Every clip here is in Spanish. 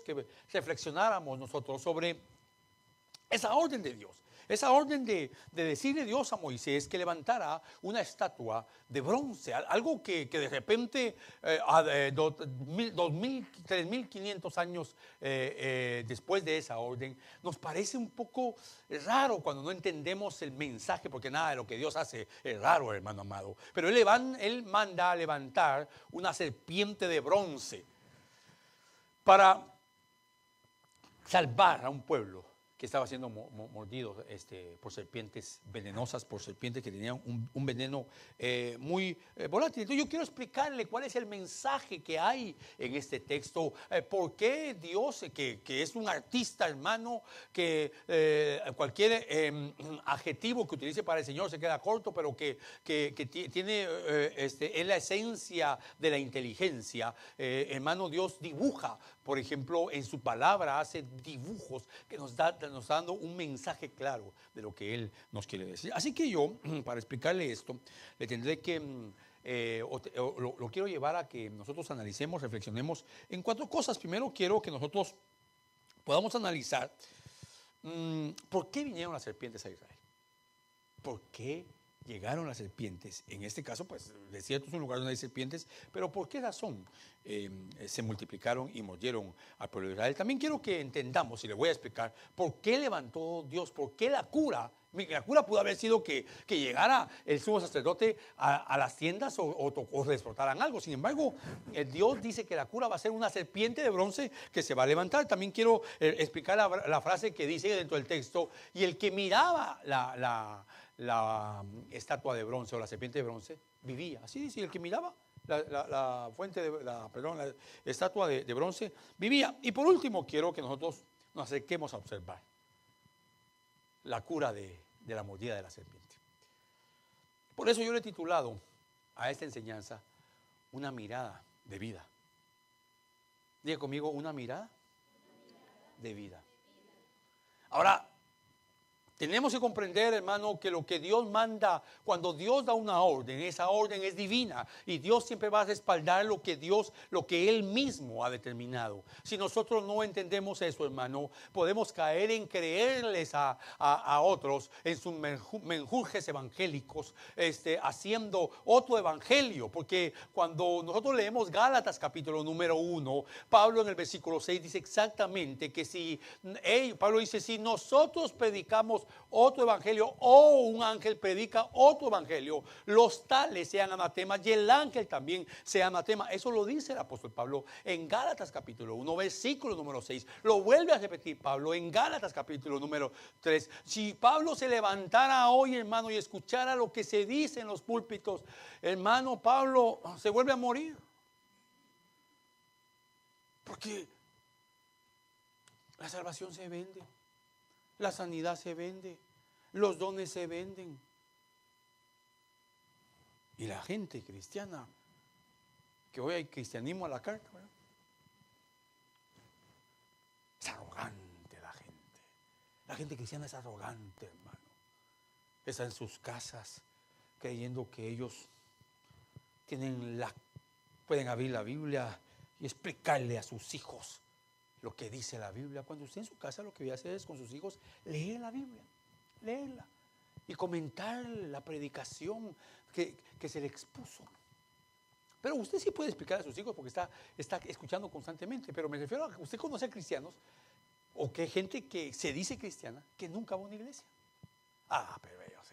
que reflexionáramos nosotros sobre esa orden de Dios. Esa orden de decirle Dios a Moisés que levantara una estatua de bronce, algo que de repente, 3.500 años después de esa orden, nos parece un poco raro cuando no entendemos el mensaje, porque nada de lo que Dios hace es raro, hermano amado. Pero él manda a levantar una serpiente de bronce para salvar a un pueblo que estaba siendo mordido por serpientes venenosas, por serpientes que tenían un veneno muy volátil. Entonces yo quiero explicarle cuál es el mensaje que hay en este texto, por qué Dios, que es un artista, hermano, que cualquier adjetivo que utilice para el Señor se queda corto, pero que tiene es la esencia de la inteligencia. Hermano, Dios dibuja, por ejemplo, en su palabra hace dibujos que nos está dando un mensaje claro de lo que Él nos quiere decir. Así que yo, para explicarle esto, le tendré que, lo quiero llevar a que nosotros analicemos, reflexionemos en 4 cosas. Primero quiero que nosotros podamos analizar por qué vinieron las serpientes a Israel. ¿Por qué llegaron las serpientes? En este caso, pues, de cierto es un lugar donde hay serpientes, pero ¿por qué razón se multiplicaron y mordieron al pueblo de Israel? También quiero que entendamos, y le voy a explicar, por qué levantó Dios, por qué la cura. La cura pudo haber sido que llegara el sumo sacerdote a las tiendas o les explotaran algo. Sin embargo, Dios dice que la cura va a ser una serpiente de bronce que se va a levantar. También quiero explicar la frase que dice dentro del texto: y el que miraba la estatua de bronce o la serpiente de bronce vivía. Así dice, el que miraba la estatua de bronce vivía. Y por último quiero que nosotros nos acerquemos a observar la cura de la mordida de la serpiente. Por eso yo le he titulado a esta enseñanza una mirada de vida. Diga conmigo, una mirada de vida. Ahora, tenemos que comprender, hermano, que lo que Dios manda, cuando Dios da una orden, esa orden es divina, y Dios siempre va a respaldar lo que Él mismo ha determinado. Si nosotros no entendemos eso, hermano, podemos caer en creerles a otros en sus menjurjes evangélicos, haciendo otro evangelio, porque cuando nosotros leemos Gálatas capítulo número 1, Pablo en el versículo 6 dice exactamente que Pablo dice, si nosotros predicamos otro evangelio o un ángel predica otro evangelio, los tales sean anatemas y el ángel también sea anatema. Eso lo dice el apóstol Pablo en Gálatas capítulo 1, versículo número 6. Lo vuelve a repetir Pablo en Gálatas capítulo número 3. Si Pablo se levantara hoy, hermano, y escuchara lo que se dice en los púlpitos, hermano, Pablo se vuelve a morir. Porque la salvación se vende. La sanidad se vende, los dones se venden. Y la gente cristiana, que hoy hay cristianismo a la carta, ¿verdad? Es arrogante la gente. La gente cristiana es arrogante, hermano. Está en sus casas creyendo que ellos pueden abrir la Biblia y explicarle a sus hijos lo que dice la Biblia. Cuando usted en su casa lo que voy a hacer es con sus hijos leer la Biblia, leerla y comentar la predicación que se le expuso. Pero usted sí puede explicar a sus hijos porque está escuchando constantemente. Pero me refiero a que usted conoce cristianos o que hay gente que se dice cristiana que nunca va a una iglesia. Pero ellos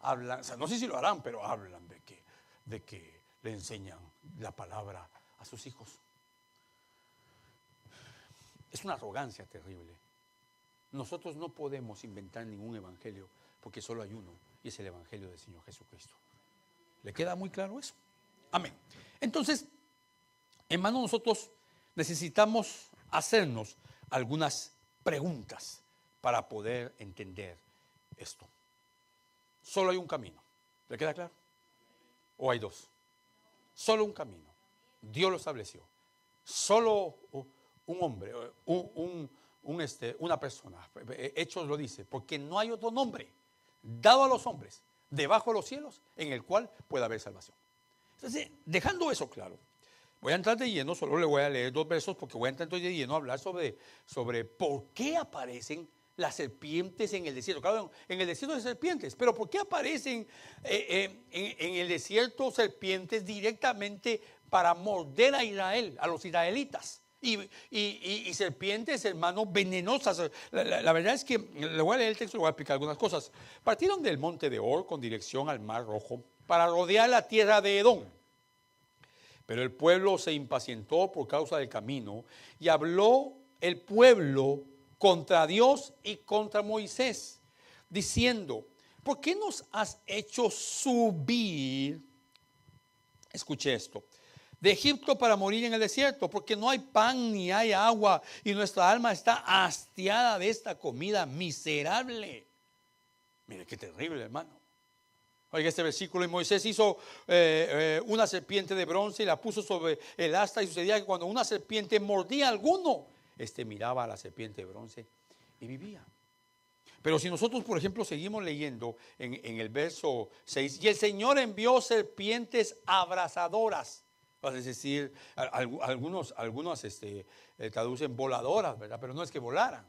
hablan, o sea, no sé si lo harán, pero hablan de que le enseñan la palabra a sus hijos. Es una arrogancia terrible. Nosotros no podemos inventar ningún evangelio porque solo hay uno, y es el evangelio del Señor Jesucristo. ¿Le queda muy claro eso? Amén. Entonces, hermanos, nosotros necesitamos hacernos algunas preguntas para poder entender esto. Solo hay un camino. ¿Le queda claro? ¿O hay dos? Solo un camino. Dios lo estableció. Solo un hombre, una persona. Hechos lo dice, porque no hay otro nombre dado a los hombres debajo de los cielos en el cual pueda haber salvación. Entonces, dejando eso claro, Voy a entrar de lleno, solo le voy a leer 2 versos porque voy a entrar de lleno a hablar sobre por qué aparecen las serpientes en el desierto. Claro, en el desierto hay serpientes, pero ¿por qué aparecen en el desierto serpientes directamente para morder a Israel, a los israelitas? Y serpientes, hermanos, venenosas. La verdad es que le voy a leer el texto y le voy a explicar algunas cosas. Partieron del monte de Or con dirección al Mar Rojo para rodear la tierra de Edom. Pero el pueblo se impacientó por causa del camino y habló el pueblo contra Dios y contra Moisés, diciendo: ¿por qué nos has hecho subir? Escuche esto: de Egipto para morir en el desierto, porque no hay pan ni hay agua y nuestra alma está hastiada de esta comida miserable. Mire qué terrible, hermano. Oiga este versículo: y Moisés hizo una serpiente de bronce y la puso sobre el asta, y sucedía que cuando una serpiente mordía a alguno, miraba a la serpiente de bronce y vivía. Pero si nosotros, por ejemplo, seguimos leyendo en el verso 6, y el Señor envió serpientes abrasadoras, es decir, algunos traducen voladoras, ¿verdad? Pero no es que volaran.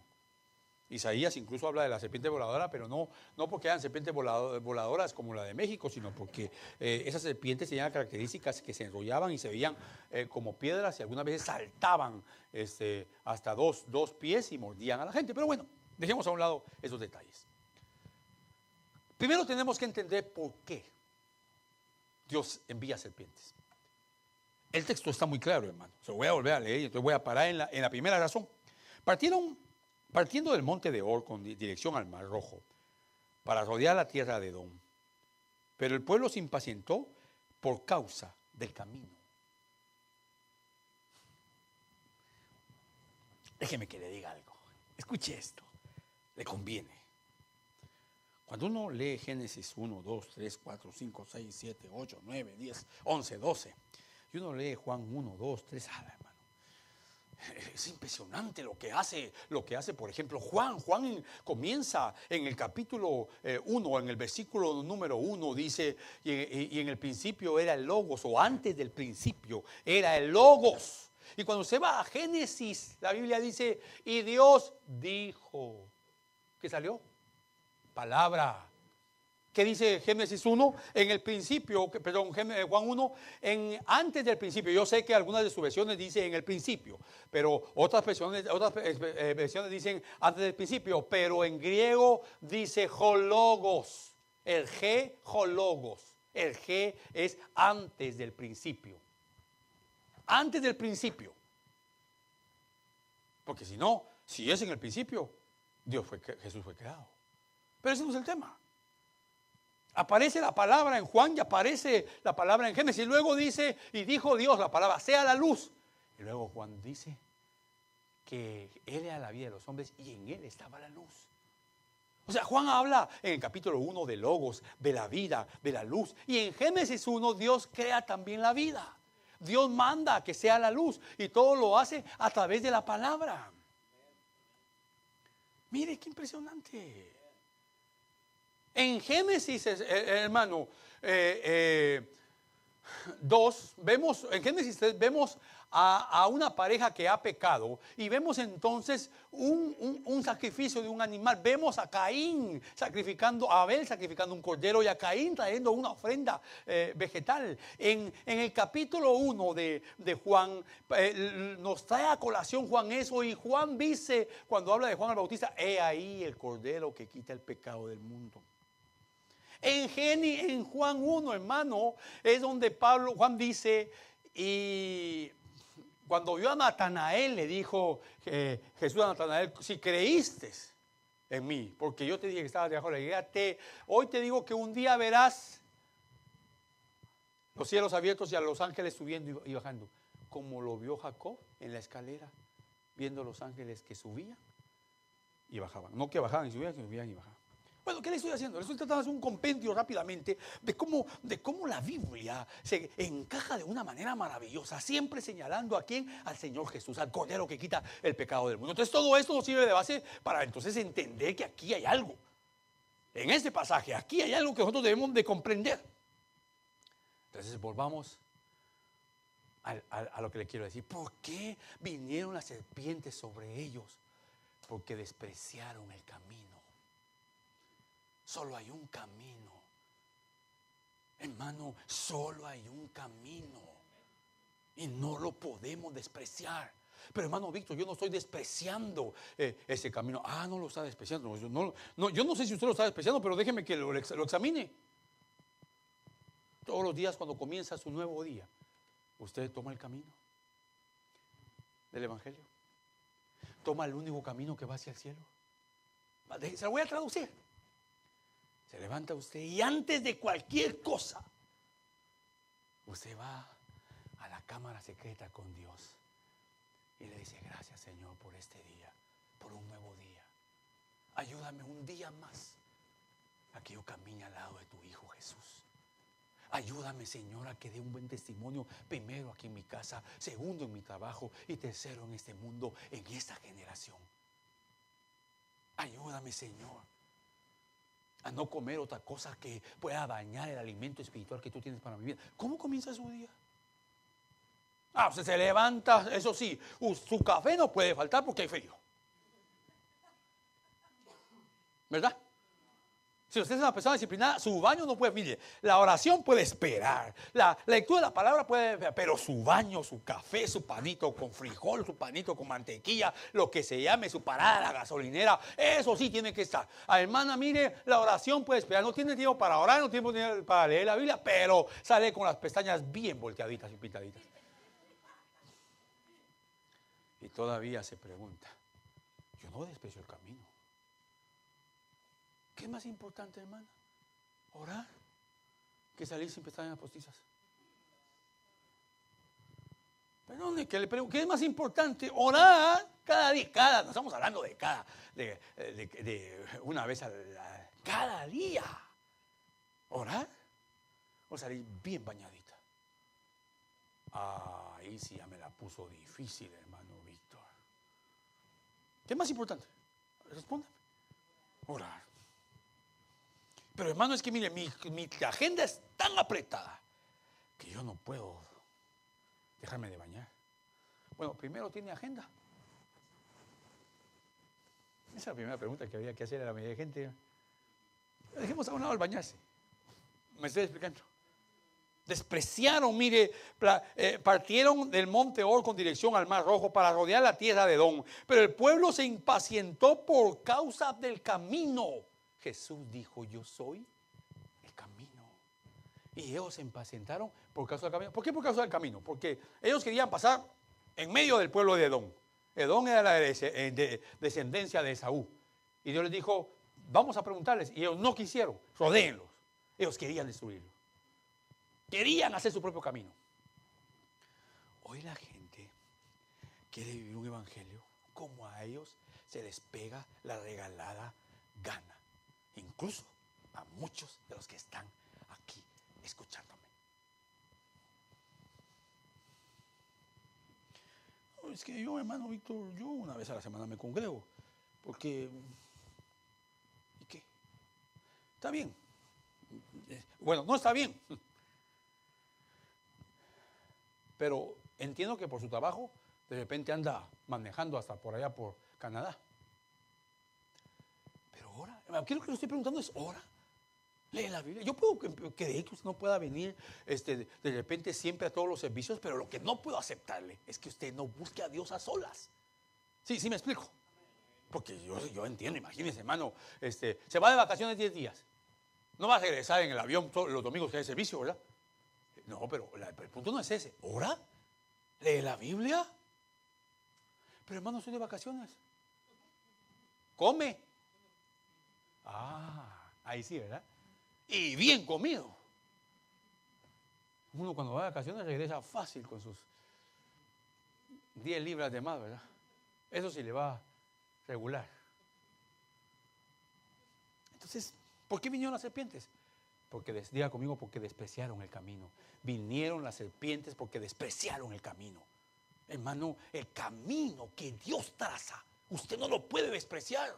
Isaías incluso habla de la serpiente voladora, pero no porque eran serpientes voladoras como la de México, sino porque esas serpientes tenían características que se enrollaban y se veían como piedras, y algunas veces saltaban hasta dos pies y mordían a la gente. Pero bueno, dejemos a un lado esos detalles. Primero tenemos que entender por qué Dios envía serpientes. El texto está muy claro, hermano. Se lo voy a volver a leer y entonces voy a parar en la primera razón. Partiendo del monte de Or con dirección al Mar Rojo para rodear la tierra de Edom. Pero el pueblo se impacientó por causa del camino. Déjeme que le diga algo. Escuche esto. Le conviene. Cuando uno lee Génesis 1, 2, 3, 4, 5, 6, 7, 8, 9, 10, 11, 12. Y uno lee Juan 1, 2, 3. Hermano. Es impresionante lo que hace, por ejemplo, Juan. Juan comienza en el capítulo 1, en el versículo número 1, dice: y en el principio era el Logos, o antes del principio era el Logos. Y cuando se va a Génesis, la Biblia dice: y Dios dijo. ¿Qué salió? Palabra. ¿Qué dice Génesis 1? En el principio, Juan 1, antes del principio. Yo sé que algunas de sus versiones dicen en el principio, pero otras versiones dicen antes del principio. Pero en griego dice hologos. El G, hologos. El G es antes del principio. Antes del principio. Porque si es en el principio, Jesús fue creado. Pero ese no es el tema. Aparece la palabra en Juan y aparece la palabra en Génesis. Y luego dice: y dijo Dios, la palabra, sea la luz. Y luego Juan dice que Él era la vida de los hombres y en Él estaba la luz. O sea, Juan habla en el capítulo 1 de Logos, de la vida, de la luz. Y en Génesis 1 Dios crea también la vida. Dios manda que sea la luz y todo lo hace a través de la palabra. Mire qué impresionante. En Génesis, hermano, 2, en Génesis 3 vemos a una pareja que ha pecado y vemos entonces un sacrificio de un animal. Vemos a Caín a Abel sacrificando un cordero y a Caín trayendo una ofrenda vegetal. En el capítulo 1 de Juan nos trae a colación Juan eso, y Juan dice, cuando habla de Juan el Bautista: he ahí el cordero que quita el pecado del mundo. En Juan 1, hermano, es donde Juan dice, y cuando vio a Natanael, le dijo Jesús a Natanael: si creíste en mí, porque yo te dije que estabas debajo de la higuera, hoy te digo que un día verás los cielos abiertos y a los ángeles subiendo y bajando, como lo vio Jacob en la escalera, viendo los ángeles que subían y bajaban. No que bajaban y subían, que subían y bajaban. Bueno, ¿qué le estoy haciendo? Le estoy tratando de hacer un compendio rápidamente de cómo la Biblia se encaja de una manera maravillosa, siempre señalando a quién: al Señor Jesús, al Cordero que quita el pecado del mundo. Entonces todo esto nos sirve de base para entonces entender que aquí hay algo. En este pasaje, aquí hay algo que nosotros debemos de comprender. Entonces volvamos a lo que le quiero decir. ¿Por qué vinieron las serpientes sobre ellos? Porque despreciaron el camino. Solo hay un camino. Hermano, solo hay un camino. Y no lo podemos despreciar. Pero hermano Víctor, yo no estoy despreciando ese camino. No lo está despreciando. Yo no sé si usted lo está despreciando, pero déjeme que lo examine. Todos los días cuando comienza su nuevo día, usted toma el camino del Evangelio. Toma el único camino que va hacia el cielo. Se lo voy a traducir. Se levanta usted y antes de cualquier cosa, usted va a la cámara secreta con Dios y le dice: gracias, Señor, por este día, por un nuevo día. Ayúdame un día más a que yo camine al lado de tu Hijo Jesús. Ayúdame, Señor, a que dé un buen testimonio, primero aquí en mi casa, segundo en mi trabajo y tercero en este mundo, en esta generación. Ayúdame, Señor, a no comer otra cosa que pueda dañar el alimento espiritual que tú tienes para mi vida. ¿Cómo comienza su día? Usted se levanta, eso sí, su café no puede faltar porque hay frío, ¿verdad? Si usted es una persona disciplinada, su baño no puede, mire, la oración puede esperar, la lectura de la palabra puede esperar, pero su baño, su café, su panito con frijol, su panito con mantequilla, lo que se llame, su parada a la gasolinera, eso sí tiene que estar. Hermana, mire, la oración puede esperar, no tiene tiempo para orar, no tiene tiempo para leer la Biblia, pero sale con las pestañas bien volteaditas y pintaditas. Y todavía se pregunta: yo no desprecio el camino. ¿Qué es más importante, hermana? ¿Orar que salir sin pestañas postizas? Perdone que le pregunto, ¿qué es más importante? ¿Orar cada día? No estamos hablando de una vez cada día. ¿Orar o salir bien bañadita? Ahí sí ya me la puso difícil, hermano Víctor. ¿Qué es más importante? Respóndame. Orar. Pero hermano, es que mire, mi agenda es tan apretada que yo no puedo dejarme de bañar. Bueno, primero, ¿tiene agenda? Esa es la primera pregunta que había que hacer a la mayoría de gente. Dejemos a un lado el bañarse. Me estoy explicando. Despreciaron, mire, partieron del monte Or con dirección al Mar Rojo para rodear la tierra de Edom. Pero el pueblo se impacientó por causa del camino. Jesús dijo: yo soy el camino. Y ellos se impacientaron por causa del camino. ¿Por qué por causa del camino? Porque ellos querían pasar en medio del pueblo de Edom. Edom era la descendencia de Esaú. Y Dios les dijo: vamos a preguntarles. Y ellos no quisieron, rodéenlos. Ellos querían destruirlo. Querían hacer su propio camino. Hoy la gente quiere vivir un evangelio como a ellos se les pega la regalada gana. Incluso a muchos de los que están aquí escuchándome. Es que yo, hermano Víctor, yo una vez a la semana me congrego. Porque, ¿y qué? Está bien. Bueno, no está bien. Pero entiendo que por su trabajo de repente anda manejando hasta por allá por Canadá. Pero ahora, aquí lo que le estoy preguntando es: ¿ora? Lee la Biblia. Yo puedo creer que usted no pueda venir de repente siempre a todos los servicios, pero lo que no puedo aceptarle es que usted no busque a Dios a solas. Sí me explico. Porque yo entiendo, imagínese, hermano, se va de vacaciones 10 días. No va a regresar en el avión los domingos que hay servicio, ¿verdad? No, pero el punto no es ese. ¿Ora? ¿Lee la Biblia? Pero hermano, estoy de vacaciones. ¿Come? Ahí sí, ¿verdad? Y bien comido. Uno cuando va de vacaciones regresa fácil con sus 10 libras de más, ¿verdad? Eso sí le va regular. Entonces, ¿por qué vinieron las serpientes? Diga conmigo, porque despreciaron el camino. Vinieron las serpientes porque despreciaron el camino. Hermano, el camino que Dios traza, usted no lo puede despreciar.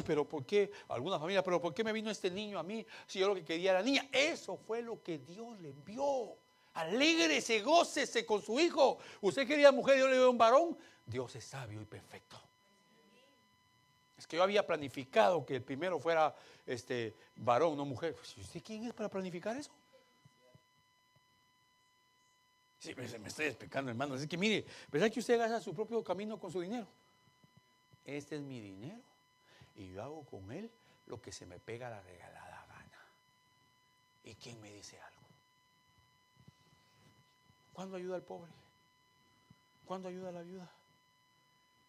Pero ¿por qué? Alguna familia, pero ¿por qué me vino este niño a mí si yo lo que quería era niña? Eso fue lo que Dios le envió. Alégrese, gócese con su hijo. Usted quería mujer, Dios le dio un varón. Dios es sabio y perfecto. Es que yo había planificado que el primero fuera varón, no mujer. Pues, ¿usted quién es para planificar eso? Sí, me estoy explicando, hermano. Es que mire, ¿verdad que usted gasta su propio camino con su dinero? Este es mi dinero y yo hago con él lo que se me pega la regalada gana. ¿Y quién me dice algo? ¿Cuándo ayuda al pobre? ¿Cuándo ayuda a la viuda?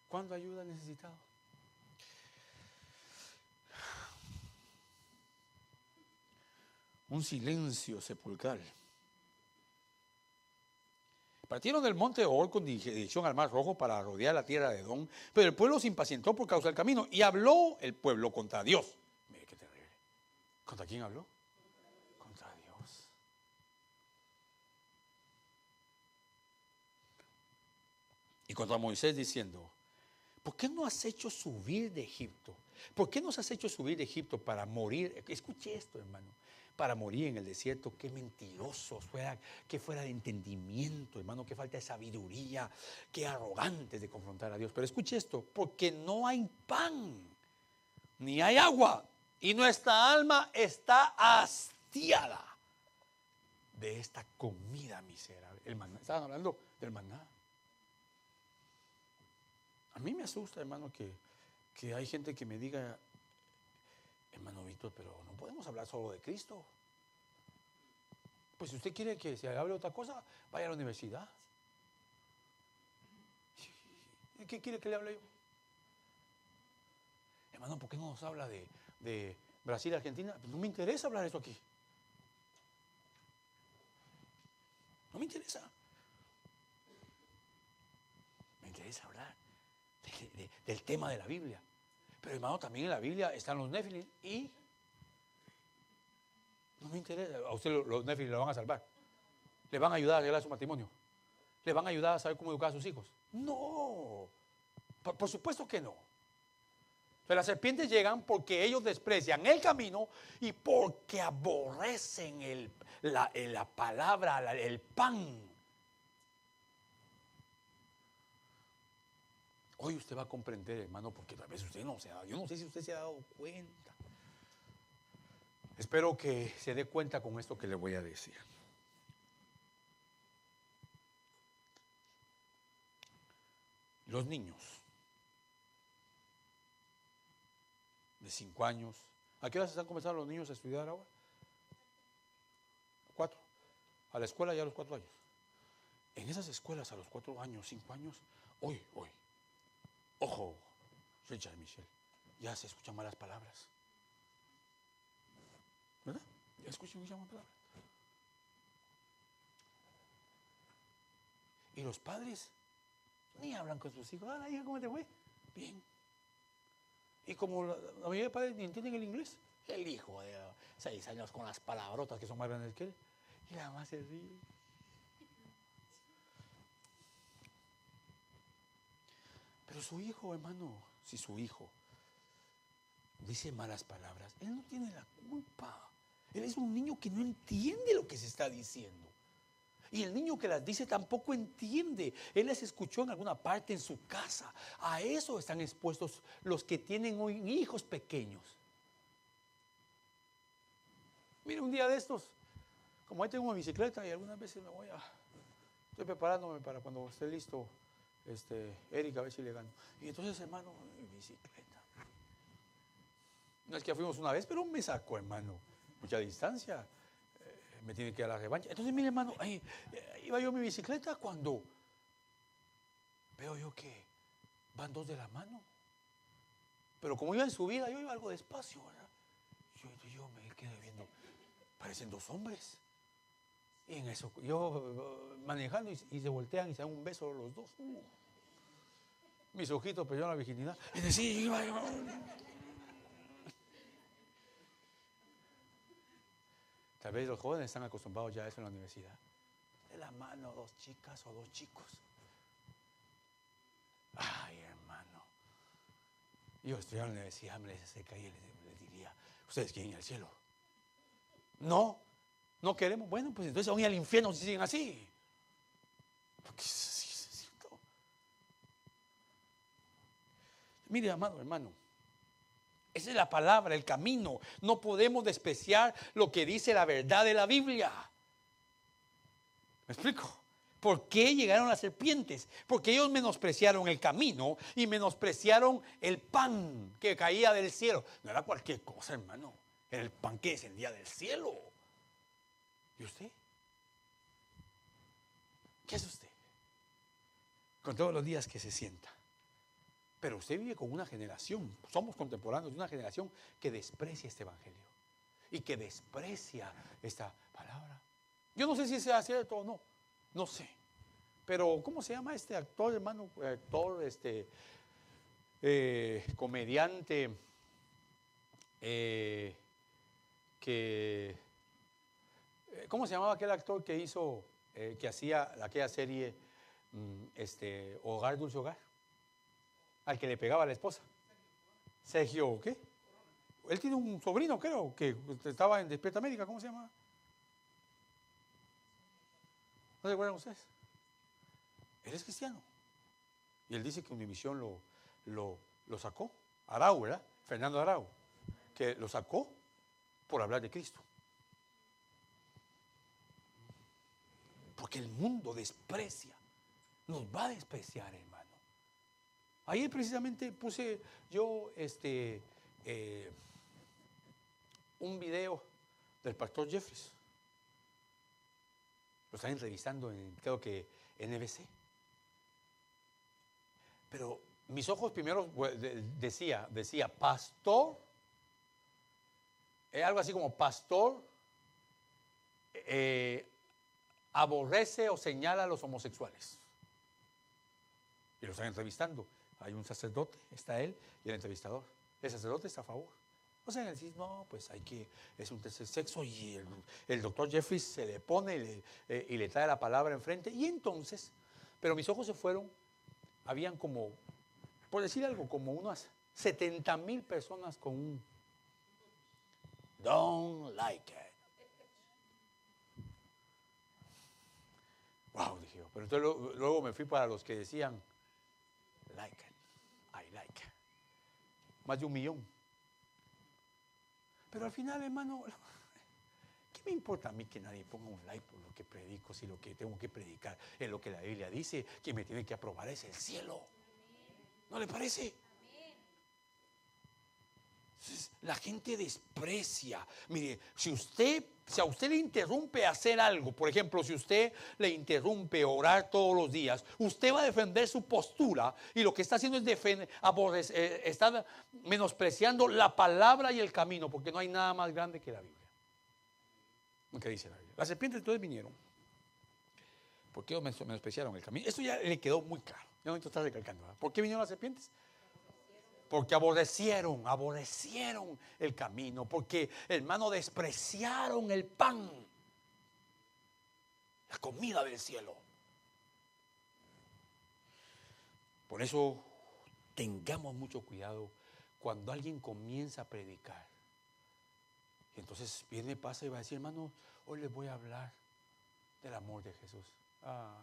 ¿Cuándo ayuda al necesitado? Un silencio sepulcral. Partieron del monte Or con dirección al Mar Rojo para rodear la tierra de Edom, pero el pueblo se impacientó por causa del camino y habló el pueblo contra Dios. Mire qué terrible. ¿Contra quién habló? Contra Dios. Y contra Moisés diciendo: ¿por qué no has hecho subir de Egipto? ¿Por qué nos has hecho subir de Egipto para morir? Escuche esto, hermano. Para morir en el desierto. Qué mentirosos, que fuera de entendimiento, hermano, que falta de sabiduría, qué arrogantes de confrontar a Dios. Pero escuche esto: porque no hay pan, ni hay agua, y nuestra alma está hastiada de esta comida miserable. El maná, estaban hablando del maná. A mí me asusta, hermano, que hay gente que me diga: hermano Víctor, pero no podemos hablar solo de Cristo. Pues si usted quiere que se hable otra cosa, vaya a la universidad. ¿Qué quiere que le hable yo? Hermano, ¿por qué no nos habla de Brasil y Argentina? No me interesa hablar eso aquí. No me interesa. Me interesa hablar del tema de la Biblia. Pero hermano, también en la Biblia están los Nefilim y no me interesa. A usted los Nefilim lo van a salvar. Le van a ayudar a arreglar su matrimonio. Le van a ayudar a saber cómo educar a sus hijos. No. Por supuesto que no. Pero las serpientes llegan porque ellos desprecian el camino y porque aborrecen la palabra, el pan. Hoy usted va a comprender, hermano, porque tal vez usted no se ha dado. Yo no sé si usted se ha dado cuenta. Espero que se dé cuenta con esto que le voy a decir. Los niños de 5 años. ¿A qué hora están comenzando los niños a estudiar ahora? 4. A la escuela ya a los 4 años. En esas escuelas a los 4 años, 5 años, hoy. Ojo, Richard Michel, ya se escuchan malas palabras. ¿Verdad? Ya escuchan malas palabras. Y los padres ni hablan con sus hijos. Ah, hija, ¿cómo te fue? Bien. Y como la mayoría de padres ni entienden el inglés, el hijo de 6 años con las palabrotas que son más grandes que él, y la mamá se ríe. Pero su hijo, hermano, si su hijo dice malas palabras, él no tiene la culpa. Él es un niño que no entiende lo que se está diciendo. Y el niño que las dice tampoco entiende. Él las escuchó en alguna parte en su casa. A eso están expuestos los que tienen hoy hijos pequeños. Mire, un día de estos, como ahí tengo una bicicleta y algunas veces estoy preparándome para cuando esté listo, Eric, a ver si le gano. Y entonces, hermano, mi bicicleta. No es que fuimos una vez, pero me sacó, hermano, mucha distancia. Me tiene que dar la revancha. Entonces, mire, hermano, iba yo en mi bicicleta cuando veo yo que van 2 de la mano. Pero como iba en subida, yo iba algo despacio, ¿verdad? Yo me quedé viendo, parecen 2 hombres. Y en eso, yo manejando y se voltean y se dan un beso los 2. Mis ojitos perdieron la virginidad. Es decir, iba. Tal vez los jóvenes están acostumbrados ya a eso en la universidad. De la mano 2 chicas o 2 chicos. Ay, hermano. Yo estudiaba en la universidad, me les acerca y les diría: ¿ustedes quieren ir al cielo? No. No queremos, bueno, pues entonces van al infierno si siguen así. Porque es cierto. Mire, amado hermano, esa es la palabra, el camino. No podemos despreciar lo que dice la verdad de la Biblia. ¿Me explico? ¿Por qué llegaron las serpientes? Porque ellos menospreciaron el camino y menospreciaron el pan que caía del cielo. No era cualquier cosa, hermano. Era el pan que descendía del cielo. ¿Y usted? ¿Qué es usted? Con todos los días que se sienta. Pero usted vive con una generación, somos contemporáneos de una generación que desprecia este evangelio y que desprecia esta palabra. Yo no sé si sea cierto o no, no sé. Pero ¿cómo se llama este actor, hermano? Actor, comediante, ¿cómo se llamaba aquel actor que hizo, que hacía aquella serie, Hogar, Dulce Hogar? Al que le pegaba a la esposa. Sergio, ¿qué? Él tiene un sobrino, creo, que estaba en Despierta América, ¿cómo se llama? ¿No se acuerdan ustedes? Él es cristiano. Y él dice que Univisión lo sacó. Arau, ¿verdad? Fernando Arau. Que lo sacó por hablar de Cristo. Porque el mundo desprecia. Nos va a despreciar, hermano. Ayer precisamente puse yo un video del pastor Jeffries. Lo están entrevistando en, creo que, NBC. Pero mis ojos primero decía pastor, algo así como pastor aborrece o señala a los homosexuales. Y lo están entrevistando. Hay un sacerdote, está él y el entrevistador. El sacerdote está a favor. O sea, él dice, no, pues es un tercer sexo, y el doctor Jeffries se le pone y le trae la palabra enfrente. Y entonces, pero mis ojos se fueron, habían como, por decir algo, como unas 70,000 personas con un don't like it. Wow, dije yo. Pero entonces luego me fui para los que decían like it, I like it. Más de 1,000,000. Pero al final, hermano, ¿qué me importa a mí que nadie ponga un like por lo que predico, si lo que tengo que predicar es lo que la Biblia dice? Quien me tiene que aprobar es el cielo. ¿No le parece? La gente desprecia. Mire, si a usted le interrumpe hacer algo, por ejemplo, si usted le interrumpe orar todos los días, usted va a defender su postura y lo que está haciendo es está menospreciando la palabra y el camino, porque no hay nada más grande que la Biblia. Lo que dice la Biblia. Las serpientes entonces vinieron porque ellos menospreciaron el camino. Esto ya le quedó muy claro. Yo no necesito estar recalcando, ¿verdad? ¿Por qué vinieron las serpientes? Porque aborrecieron el camino, porque, hermano, despreciaron el pan, la comida del cielo. Por eso tengamos mucho cuidado cuando alguien comienza a predicar. Y entonces viene, pasa y va a decir, hermano, hoy les voy a hablar del amor de Jesús. Amor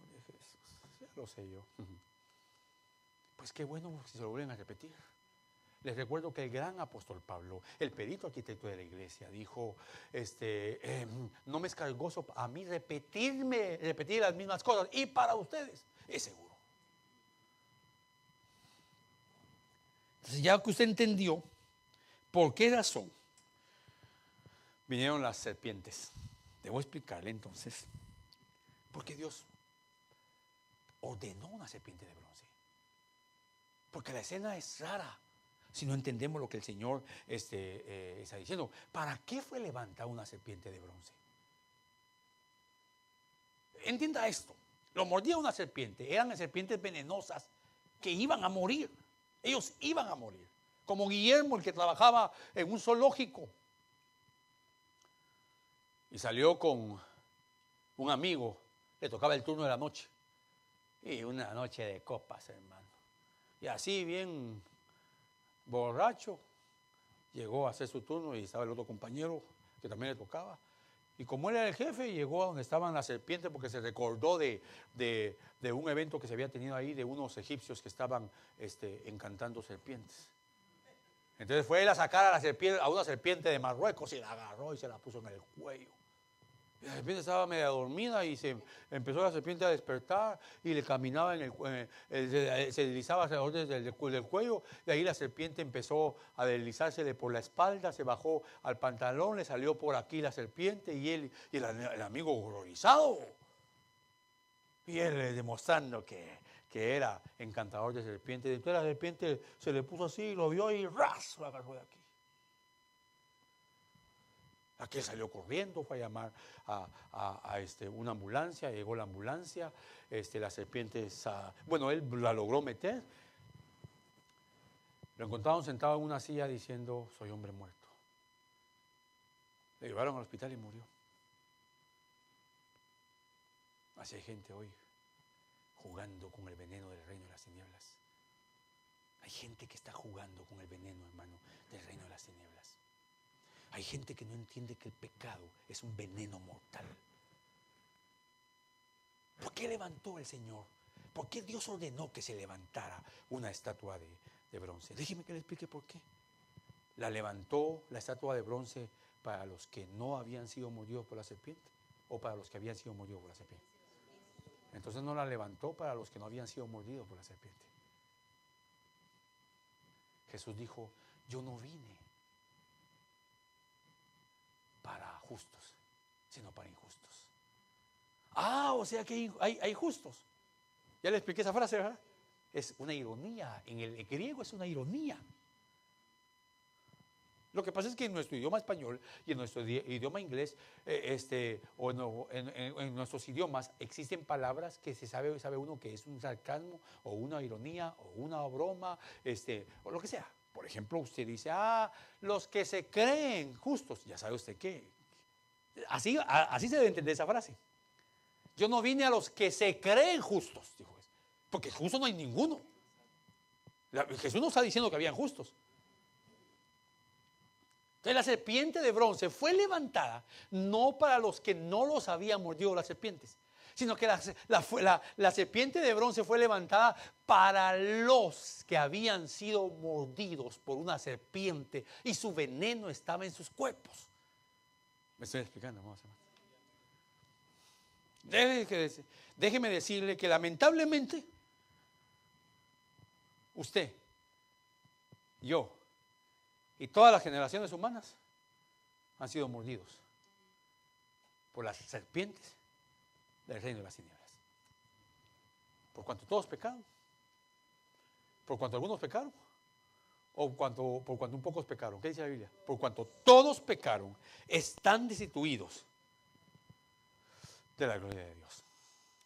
de Jesús, ya lo sé yo. Pues qué bueno si se lo vuelven a repetir. Les recuerdo que el gran apóstol Pablo, el perito arquitecto de la iglesia, dijo, no me es cargoso a mí repetir las mismas cosas, y para ustedes es seguro. Entonces, ya que usted entendió por qué razón vinieron las serpientes, debo explicarle entonces por qué Dios ordenó una serpiente de bronce. Porque la escena es rara si no entendemos lo que el Señor está diciendo. ¿Para qué fue levantada una serpiente de bronce? Entienda esto. Lo mordía una serpiente. Eran serpientes venenosas que iban a morir. Ellos iban a morir. Como Guillermo, el que trabajaba en un zoológico. Y salió con un amigo. Le tocaba el turno de la noche. Y una noche de copas, hermano. Y así bien borracho, llegó a hacer su turno y estaba el otro compañero que también le tocaba. Y como él era el jefe, llegó a donde estaban las serpientes porque se recordó de un evento que se había tenido ahí de unos egipcios que estaban encantando serpientes. Entonces fue él a sacar a una serpiente de Marruecos y la agarró y se la puso en el cuello. Y la serpiente estaba media dormida y se empezó la serpiente a despertar y le caminaba se deslizaba alrededor del cuello. Y ahí la serpiente empezó a deslizársele por la espalda, se bajó al pantalón, le salió por aquí la serpiente y el amigo horrorizado. Y él demostrando que era encantador de serpientes. Entonces la serpiente se le puso así, lo vio y ¡ras! Lo agarró de aquí. Aquel salió corriendo, fue a llamar a una ambulancia, llegó la ambulancia, la serpiente, él la logró meter. Lo encontraron sentado en una silla diciendo, soy hombre muerto. Le llevaron al hospital y murió. Así hay gente hoy jugando con el veneno del reino de las tinieblas. Hay gente que está jugando con el veneno, hermano, del reino de las tinieblas. Hay gente que no entiende que el pecado es un veneno mortal. ¿Por qué levantó el Señor? ¿Por qué Dios ordenó que se levantara una estatua de bronce? Déjeme que le explique por qué. La levantó la estatua de bronce para los que no habían sido mordidos por la serpiente o para los que habían sido mordidos por la serpiente. Entonces no la levantó para los que no habían sido mordidos por la serpiente. Jesús dijo, yo no vine para justos, sino para injustos. O sea que hay justos. Ya le expliqué esa frase, ¿verdad? Es una ironía, en el griego es una ironía. Lo que pasa es que en nuestro idioma español y en nuestro idioma inglés, en nuestros idiomas existen palabras que sabe uno que es un sarcasmo o una ironía o una broma, o lo que sea. Por ejemplo, usted dice, los que se creen justos, ya sabe usted qué. Así se debe entender esa frase. Yo no vine a los que se creen justos, dijo Jesús, porque justo no hay ninguno. Jesús no está diciendo que habían justos. Entonces la serpiente de bronce fue levantada no para los que no los habían mordido las serpientes, sino que la serpiente de bronce fue levantada para los que habían sido mordidos por una serpiente y su veneno estaba en sus cuerpos. ¿Me estoy explicando, hermanos? Déjeme decirle que lamentablemente usted, yo y todas las generaciones humanas han sido mordidos por las serpientes del reino de las tinieblas. Por cuanto todos pecaron, por cuanto algunos pecaron, o por cuanto un pocos pecaron. ¿Qué dice la Biblia? Por cuanto todos pecaron, están destituidos de la gloria de Dios.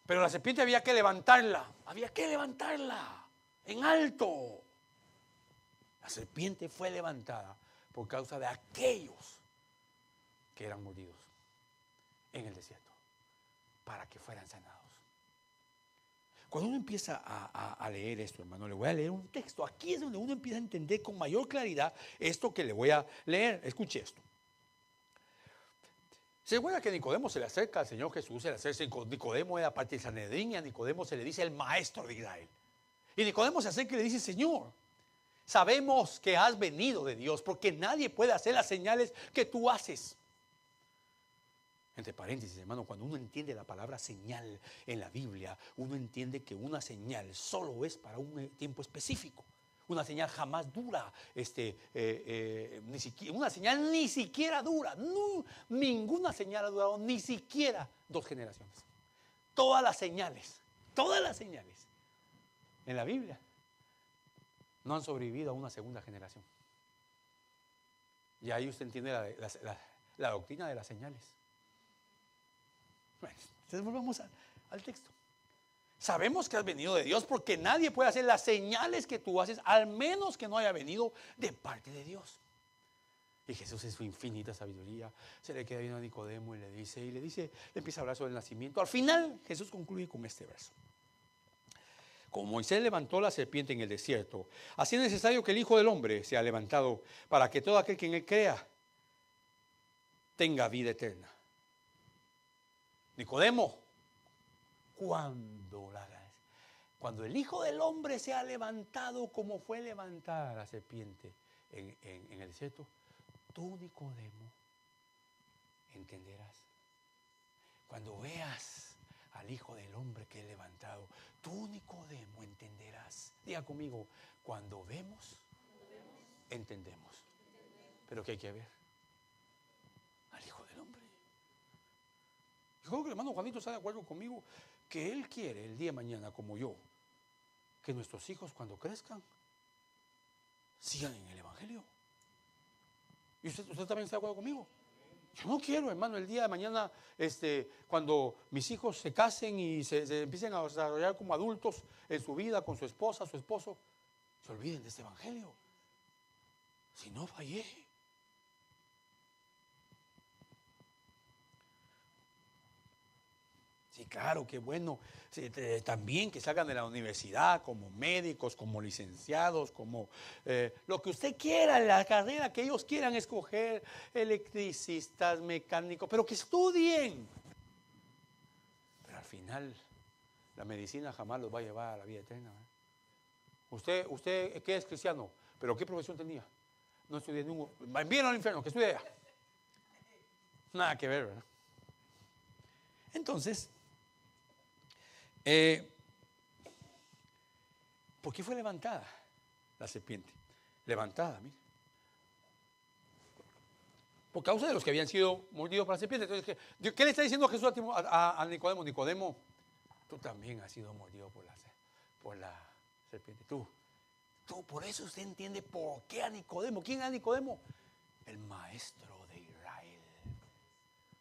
Pero la serpiente había que levantarla en alto. La serpiente fue levantada por causa de aquellos que eran mordidos en el desierto, para que fueran sanados. Cuando uno empieza a leer esto, hermano, le voy a leer un texto. Aquí es donde uno empieza a entender con mayor claridad esto que le voy a leer. Escuche esto. ¿Se acuerda que Nicodemo se le acerca al Señor Jesús? Nicodemo era parte del Sanedrín y a Nicodemo se le dice el maestro de Israel. Y Nicodemo se acerca y le dice, Señor, sabemos que has venido de Dios, porque nadie puede hacer las señales que tú haces. Entre paréntesis, hermano, cuando uno entiende la palabra señal en la Biblia, uno entiende que una señal solo es para un tiempo específico. Una señal jamás dura, una señal ni siquiera dura. No, ninguna señal ha durado ni siquiera 2 generaciones. Todas las señales en la Biblia no han sobrevivido a una segunda generación. Y ahí usted entiende la doctrina de las señales. Bueno, entonces volvamos al texto. Sabemos que has venido de Dios, porque nadie puede hacer las señales que tú haces, al menos que no haya venido de parte de Dios. Y Jesús, en su infinita sabiduría, se le queda viendo a Nicodemo y le empieza a hablar sobre el nacimiento. Al final Jesús concluye con este verso: como Moisés levantó la serpiente en el desierto, así es necesario que el Hijo del Hombre sea levantado, para que todo aquel que en él crea tenga vida eterna. Nicodemo, cuando el Hijo del Hombre se ha levantado como fue levantada la serpiente en el desierto, tú, Nicodemo, entenderás. Cuando veas al Hijo del Hombre que es levantado, tú, Nicodemo, entenderás. Diga conmigo, cuando vemos, entendemos. Pero ¿qué hay que ver? Al Hijo del Hombre. Yo creo que el hermano Juanito está de acuerdo conmigo que él quiere el día de mañana, como yo, que nuestros hijos cuando crezcan sigan en el Evangelio. ¿Y usted también está de acuerdo conmigo? Yo no quiero, hermano, el día de mañana, cuando mis hijos se casen y se empiecen a desarrollar como adultos en su vida, con su esposa, su esposo, se olviden de este Evangelio. Si no, fallé. Sí, claro, qué bueno. Sí, también que salgan de la universidad como médicos, como licenciados, como lo que usted quiera, la carrera que ellos quieran escoger, electricistas, mecánicos, pero que estudien. Pero al final, la medicina jamás los va a llevar a la vida eterna. ¿Usted qué es cristiano? ¿Pero qué profesión tenía? No estudié ningún. Envíenlo al infierno, que estudie allá. Nada que ver, ¿verdad? Entonces, ¿por qué fue levantada la serpiente? Levantada, mire. Por causa de los que habían sido mordidos por la serpiente. Entonces, ¿qué le está diciendo Jesús a Nicodemo? Nicodemo, tú también has sido mordido por la serpiente. Tú, por eso usted entiende por qué a Nicodemo. ¿Quién era Nicodemo? El maestro de Israel.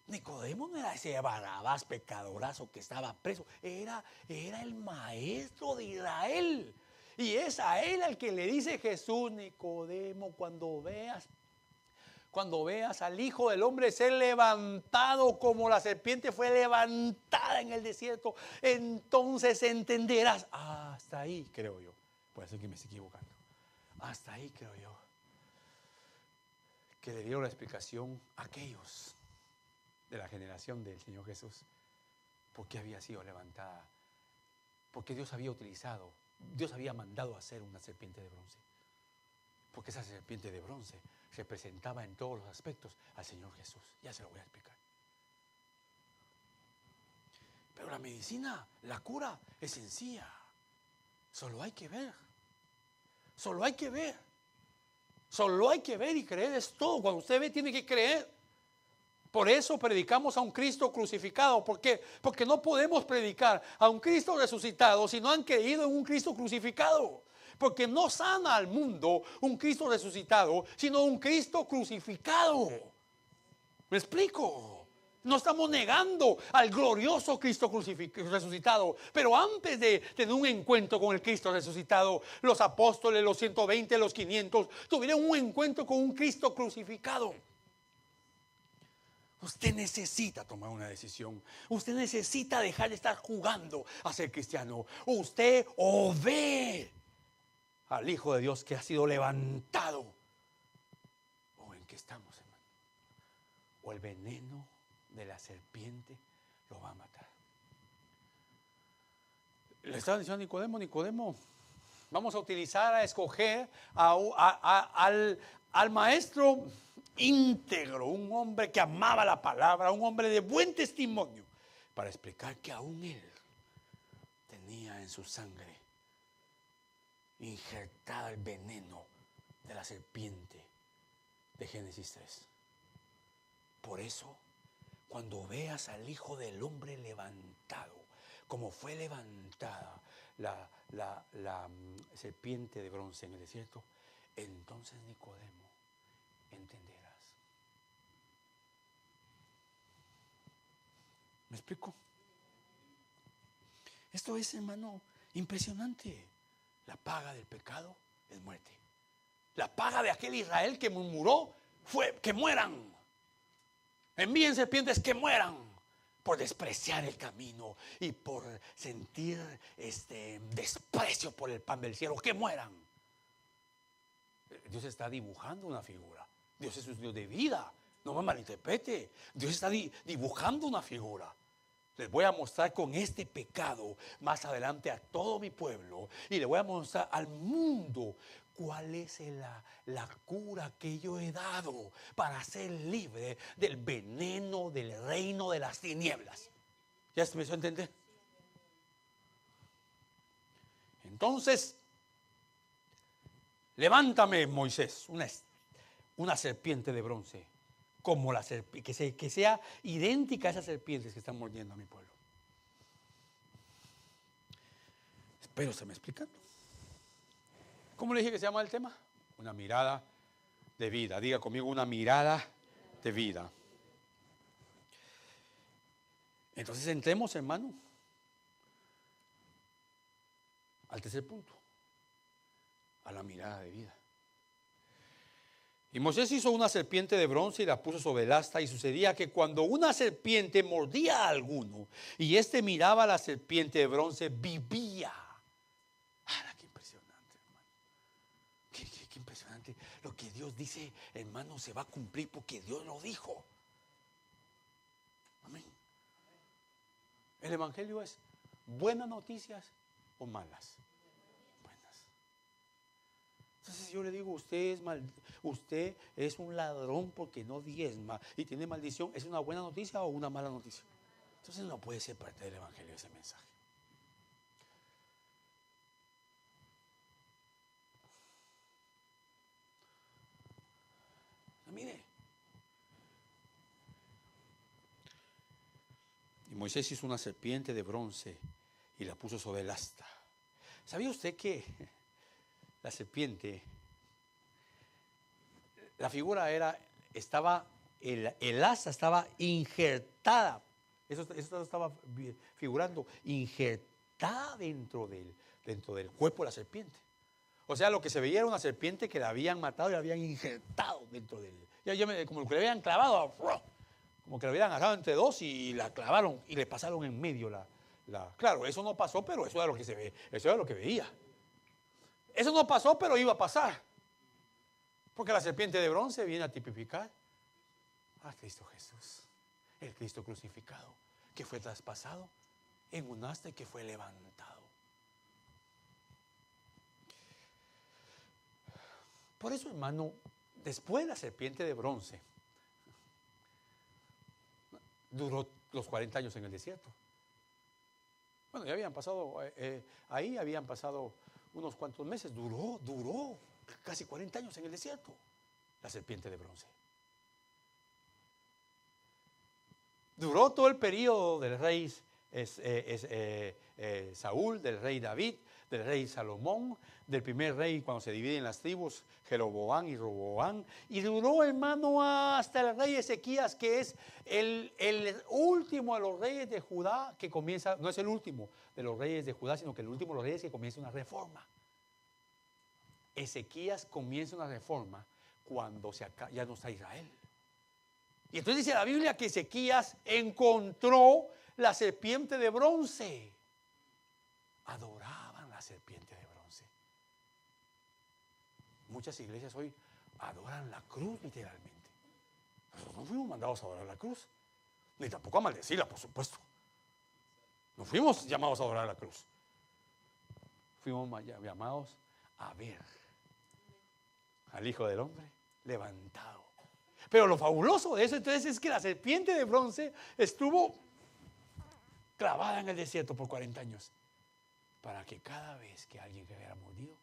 Nicodemo no era ese Barrabás pecadorazo que estaba preso, era el maestro de Israel. Y es a él al que le dice Jesús: Nicodemo, cuando veas al Hijo del Hombre ser levantado como la serpiente fue levantada en el desierto, entonces entenderás. Hasta ahí creo yo. Puede ser que me esté equivocando. Hasta ahí creo yo que le dieron la explicación a aquellos de la generación del Señor Jesús, porque había sido levantada, porque Dios había mandado hacer una serpiente de bronce, porque esa serpiente de bronce representaba en todos los aspectos al Señor Jesús. Ya se lo voy a explicar. Pero la medicina, la cura es sencilla. Solo hay que ver. Solo hay que ver. Solo hay que ver y creer, es todo. Cuando usted ve, tiene que creer. Por eso predicamos a un Cristo crucificado. ¿Por qué? Porque no podemos predicar a un Cristo resucitado si no han creído en un Cristo crucificado. Porque no sana al mundo un Cristo resucitado, sino un Cristo crucificado. ¿Me explico? No estamos negando al glorioso Cristo resucitado. Pero antes de tener un encuentro con el Cristo resucitado, los apóstoles, los 120, los 500, tuvieron un encuentro con un Cristo crucificado. Usted necesita tomar una decisión. Usted necesita dejar de estar jugando a ser cristiano. Usted o ve al Hijo de Dios que ha sido levantado. ¿O en qué estamos, hermano? O el veneno de la serpiente lo va a matar. Le estaba diciendo a Nicodemo, vamos a escoger al maestro íntegro, un hombre que amaba la palabra, un hombre de buen testimonio, para explicar que aún él tenía en su sangre injertada el veneno de la serpiente de Génesis 3. Por eso, cuando veas al Hijo del Hombre levantado, como fue levantada la serpiente de bronce en el desierto, entonces, Nicodemo, entenderás. ¿Me explico? Esto es, hermano, impresionante. La paga del pecado es muerte. La paga de aquel Israel que murmuró fue que mueran. Envíen serpientes que mueran por despreciar el camino y por sentir desprecio por el pan del cielo. Que mueran. Dios está dibujando una figura. Dios es un Dios de vida. No me malinterprete. Dios está dibujando una figura. Les voy a mostrar con este pecado más adelante a todo mi pueblo. Y le voy a mostrar al mundo cuál es la cura que yo he dado para ser libre del veneno del reino de las tinieblas. ¿Ya se me hizo entender? Entonces, levántame, Moisés, una serpiente de bronce, como la serpiente, que sea idéntica a esas serpientes que están mordiendo a mi pueblo. Espero se me explicando. ¿Cómo le dije que se llama el tema? Una mirada de vida. Diga conmigo, una mirada de vida. Entonces entremos, hermano, al tercer punto, a la mirada de vida. Y Moisés hizo una serpiente de bronce y la puso sobre el asta, y sucedía que cuando una serpiente mordía a alguno y éste miraba a la serpiente de bronce, vivía. ¡Ah, qué impresionante, hermano! Qué impresionante! Lo que Dios dice, hermano, se va a cumplir porque Dios lo dijo. Amén. El evangelio es buenas noticias o malas. Entonces yo le digo, usted es un ladrón porque no diezma y tiene maldición. ¿Es una buena noticia o una mala noticia? Entonces no puede ser parte del evangelio ese mensaje. Mire. Y Moisés hizo una serpiente de bronce y la puso sobre el asta. ¿Sabía usted que la serpiente, la figura estaba, el asta estaba injertada, eso estaba figurando, injertada dentro del cuerpo de la serpiente? O sea, lo que se veía era una serpiente que la habían matado y la habían injertado dentro de él. Como que le habían clavado, como que la habían agarrado entre dos y la clavaron y le pasaron en medio Claro, eso no pasó, pero eso era lo que se ve, eso era lo que veía. Eso no pasó, pero iba a pasar. Porque la serpiente de bronce viene a tipificar a Cristo Jesús, el Cristo crucificado, que fue traspasado en un asta y que fue levantado. Por eso, hermano, después de la serpiente de bronce, duró los 40 años en el desierto. Bueno, ya habían pasado, ahí habían pasado unos cuantos meses. Duró casi 40 años en el desierto, la serpiente de bronce. Duró todo el periodo del rey Saúl, del rey David, del rey Salomón, del primer rey cuando se dividen las tribus, Jeroboam y Roboam, y duró, hermano, hasta el rey Ezequías, que es el último de los reyes de Judá, que comienza, no es el último de los reyes de Judá, sino que el último de los reyes que comienza una reforma. Ezequías comienza una reforma cuando ya no está Israel. Y entonces dice la Biblia que Ezequías encontró la serpiente de bronce. Adoraban la serpiente de bronce. Muchas iglesias hoy adoran la cruz literalmente. Nosotros no fuimos mandados a adorar la cruz, ni tampoco a maldecirla, por supuesto. No fuimos llamados a adorar la cruz. Fuimos llamados a ver al Hijo del Hombre levantado. Pero lo fabuloso de eso entonces es que la serpiente de bronce estuvo clavada en el desierto por 40 años para que cada vez que alguien que hubiera mordido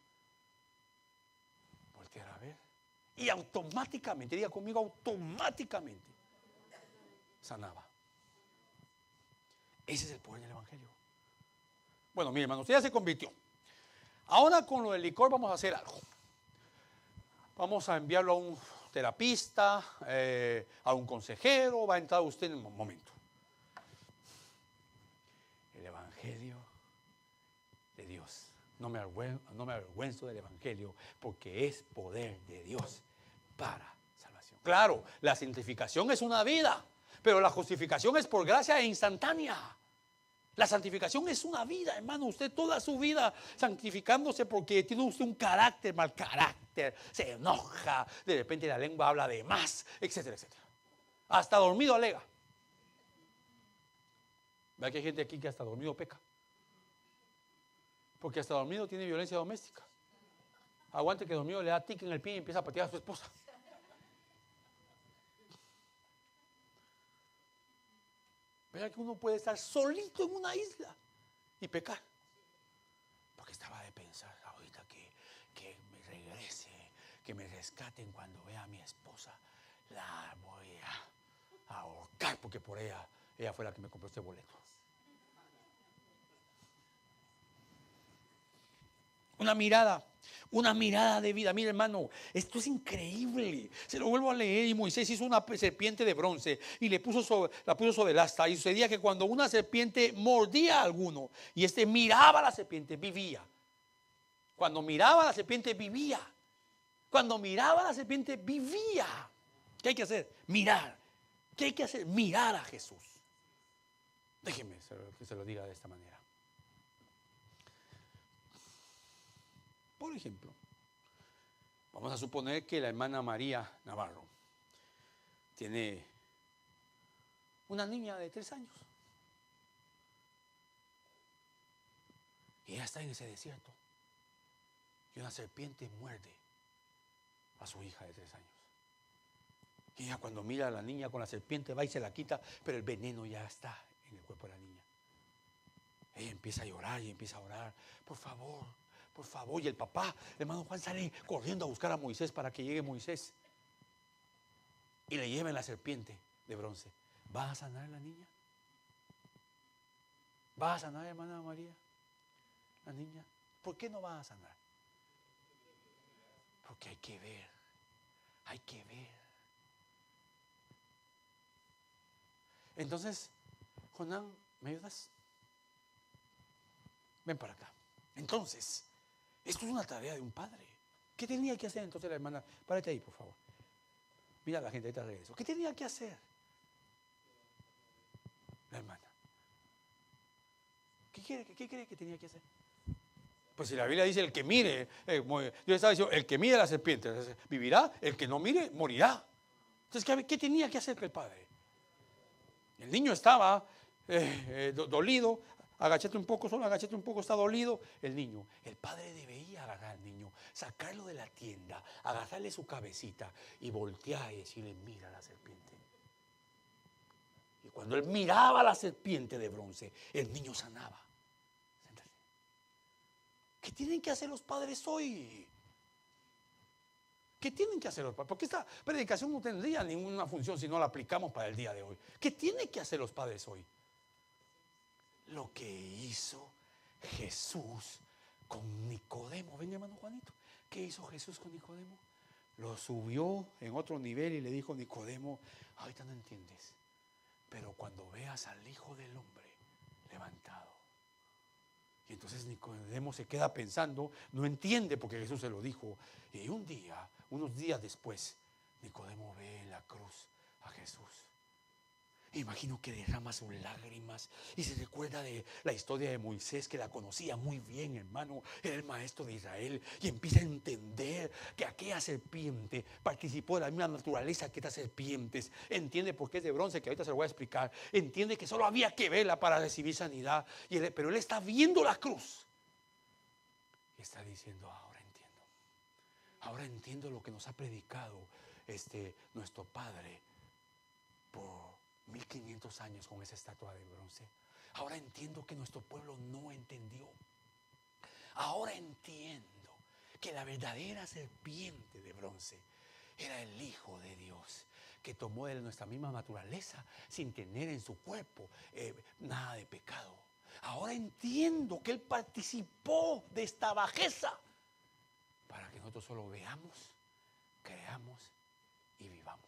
volteara a ver y automáticamente, diga conmigo, automáticamente sanaba. Ese es el poder del evangelio. Bueno, mi hermano, usted ya se convirtió. Ahora con lo del licor vamos a hacer algo. Vamos a enviarlo a un terapista, a un consejero. Va a entrar usted en un momento. El evangelio de Dios. No me avergüenzo del evangelio porque es poder de Dios para salvación. Claro, la santificación es una vida, pero la justificación es por gracia e instantánea. La santificación es una vida, hermano. Usted toda su vida santificándose porque tiene usted un carácter, mal carácter, se enoja, de repente la lengua habla de más, etcétera, etcétera. Hasta dormido alega. ¿Ve que hay gente aquí que hasta dormido peca? Porque hasta dormido tiene violencia doméstica. Aguante que dormido le da tic en el pie y empieza a patear a su esposa. Vea que uno puede estar solito en una isla y pecar. Porque estaba de pensar ahorita que me regrese, que me rescaten cuando vea a mi esposa. La voy a ahorcar porque por ella fue la que me compró este boleto. Una mirada de vida. Mira, hermano, esto es increíble. Se lo vuelvo a leer. Y Moisés hizo una serpiente de bronce y la puso sobre el asta. Y sucedía que cuando una serpiente mordía a alguno y este miraba a la serpiente, vivía. Cuando miraba a la serpiente, vivía. Cuando miraba a la serpiente, vivía. ¿Qué hay que hacer? Mirar. ¿Qué hay que hacer? Mirar a Jesús. Déjeme que se lo diga de esta manera. Por ejemplo, vamos a suponer que la hermana María Navarro tiene una niña de 3 años. Y ella está en ese desierto. Y una serpiente muerde a su hija de 3 años. Y ella cuando mira a la niña con la serpiente va y se la quita, pero el veneno ya está en el cuerpo de la niña. Ella empieza a llorar y empieza a orar. Por favor. Y el papá, hermano Juan, sale corriendo a buscar a Moisés para que llegue Moisés y le lleven la serpiente de bronce. ¿Va a sanar la niña? ¿Va a sanar, hermana María? La niña. ¿Por qué no va a sanar? Porque hay que ver. Hay que ver. Entonces, Jonán, ¿me ayudas? Ven para acá. Entonces, esto es una tarea de un padre. ¿Qué tenía que hacer entonces la hermana? Párate ahí, por favor. Mira a la gente, ahorita regreso. ¿Qué tenía que hacer la hermana? ¿Qué cree que tenía que hacer? Pues si la Biblia dice el que mire, yo estaba diciendo, el que mire a la serpiente vivirá, el que no mire morirá. Entonces, ¿qué tenía que hacer el padre? El niño estaba dolido. Agáchate un poco, está dolido el niño. El padre debía agarrar al niño, sacarlo de la tienda, agarrarle su cabecita y voltear y decirle, mira la serpiente. Y cuando él miraba a la serpiente de bronce, el niño sanaba. ¿Qué tienen que hacer los padres hoy? ¿Qué tienen que hacer los padres? Porque esta predicación no tendría ninguna función si no la aplicamos para el día de hoy. ¿Qué tienen que hacer los padres hoy? Lo que hizo Jesús con Nicodemo. Ven, hermano Juanito. ¿Qué hizo Jesús con Nicodemo? Lo subió en otro nivel y le dijo, Nicodemo, ahorita no entiendes, pero cuando veas al Hijo del Hombre levantado. Y entonces Nicodemo se queda pensando, no entiende porque Jesús se lo dijo. Y un día, unos días después, Nicodemo ve en la cruz a Jesús. Imagino que derrama sus lágrimas y se recuerda de la historia de Moisés, que la conocía muy bien, hermano. Era el maestro de Israel y empieza a entender que aquella serpiente participó de la misma naturaleza que estas serpientes. Entiende por qué es de bronce, que ahorita se lo voy a explicar. Entiende que solo había que verla para recibir sanidad. Pero él está viendo la cruz y está diciendo, ahora entiendo lo que nos ha predicado nuestro Padre por 1500 años con esa estatua de bronce. Ahora entiendo que nuestro pueblo no entendió. Ahora entiendo que la verdadera serpiente de bronce era el Hijo de Dios, que tomó de nuestra misma naturaleza sin tener en su cuerpo nada de pecado. Ahora entiendo que Él participó de esta bajeza para que nosotros solo veamos, creamos y vivamos.